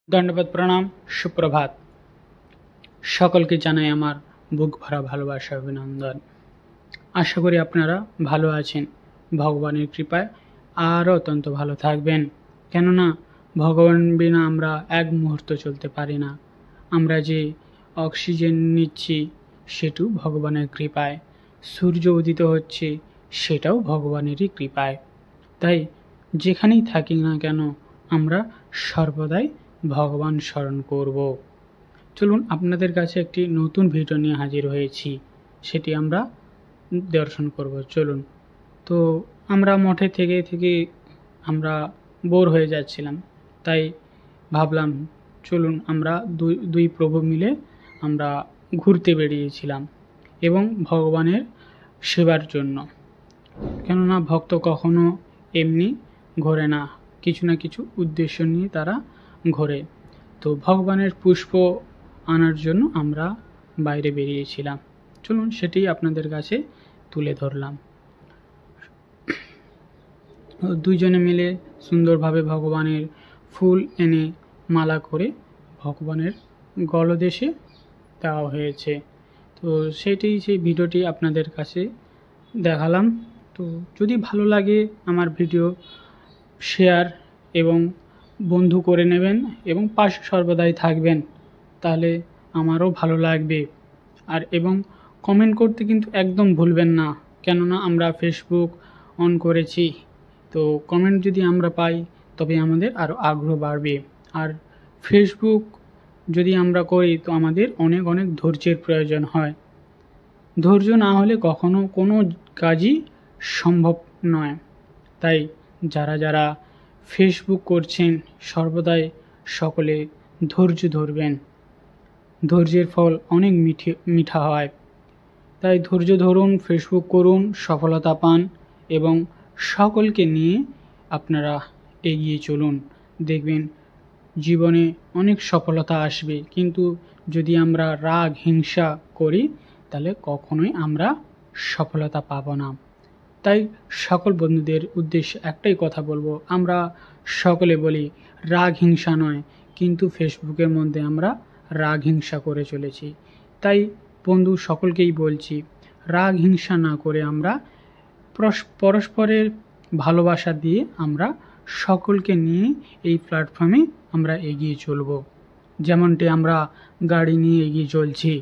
দণ্ডবত প্রণাম, সুপ্রভাত। সকলকে জানাই আমার বুক ভরা ভালোবাসা, অভিনন্দন। আশা করি আপনারা ভালো আছেন। ভগবানের কৃপায় আরও অত্যন্ত ভালো থাকবেন, কেননা ভগবান বিনা আমরা এক মুহূর্ত চলতে পারি না। আমরা যে অক্সিজেন নিচ্ছি সেটাও ভগবানের কৃপায়, সূর্য উদিত হচ্ছে সেটাও ভগবানেরই কৃপায়। তাই যেখানেই থাকি না কেন আমরা সর্বদাই ভগবান স্মরণ করব। চলুন আপনাদের কাছে একটি নতুন ভিডিও নিয়ে হাজির হয়েছি, সেটি আমরা দর্শন করব। চলুন। তো আমরা মঠে থেকে আমরা বোর হয়ে যাচ্ছিলাম, তাই ভাবলাম চলুন আমরা দুই প্রভু মিলে আমরা ঘুরতে বেরিয়েছিলাম এবং ভগবানের সেবার জন্য। কেননা ভক্ত কখনো এমনি ঘোরে না, কিছু না কিছু উদ্দেশ্য নিয়ে তারা ঘোরে। তো ভগবানের পুষ্প আনার জন্য আমরা বাইরে বেরিয়েছিলাম। চলুন সেটি আপনাদের কাছে তুলে ধরলাম। দুইজনে মিলে সুন্দরভাবে ভগবানের ফুল এনে মালা করে ভগবানের গলদেশে দেওয়া হয়েছে। তো সেই ভিডিওটি আপনাদের কাছে দেখালাম। তো যদি ভালো লাগে আমার ভিডিও শেয়ার এবং বন্ধু করে নেবেন এবং পাশে সর্বদাই থাকবেন, তাহলে আমারও ভালো লাগবে। আর এবং কমেন্ট করতে কিন্তু একদম ভুলবেন না, কেননা আমরা ফেসবুক অন করেছি। তো কমেন্ট যদি আমরা পাই তবে আমাদের আরও আগ্রহ বাড়বে। আর ফেসবুক যদি আমরা করি তো আমাদের অনেক অনেক ধৈর্যের প্রয়োজন হয়। ধৈর্য না হলে কখনো কোনো কাজই সম্ভব নয়। তাই যারা ফেসবুক করছেন সর্বদাই সকলে ধৈর্য ধরবেন। ধৈর্যের ফল অনেক মিঠা হয়। তাই ধৈর্য ধরুন, ফেসবুক করুন, সফলতা পান এবং সকলকে নিয়ে আপনারা এগিয়ে চলুন। দেখবেন জীবনে অনেক সফলতা আসবে। কিন্তু যদি আমরা রাগ হিংসা করি তাহলে কখনোই আমরা সফলতা পাব না। তাই সকল বন্ধুদের উদ্দেশ্যে একটাই কথা বলবো, আমরা সকলে বলি রাগ হিংসা নয়, কিন্তু ফেসবুকের মধ্যে আমরা রাগ হিংসা করে চলেছি। তাই বন্ধু সকলকেই বলছি, রাগ হিংসা না করে আমরা পরস্পরের ভালোবাসা দিয়ে আমরা সকলকে নিয়ে এই প্ল্যাটফর্মে আমরা এগিয়ে চলব। যেমনটি আমরা গাড়ি নিয়ে এগিয়ে চলছি,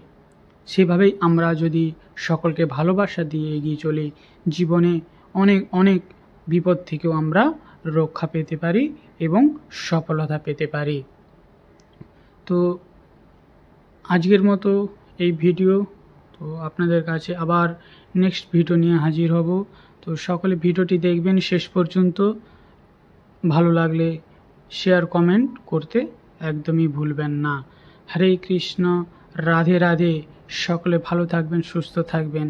সেভাবেই আমরা যদি সকলকে ভালোবাসা দিয়ে এগিয়ে চলি, জীবনে অনেক অনেক বিপদ থেকেও আমরা রক্ষা পেতে পারি এবং সফলতা পেতে পারি। তো আজকের মতো এই ভিডিও, তো আপনাদের কাছে আবার নেক্সট ভিডিও নিয়ে হাজির হব। তো সকলে ভিডিওটি দেখবেন শেষ পর্যন্ত। ভালো লাগলে শেয়ার কমেন্ট করতে একদমই ভুলবেন না। হরে কৃষ্ণ, রাধে রাধে। সকলে ভালো থাকবেন, সুস্থ থাকবেন।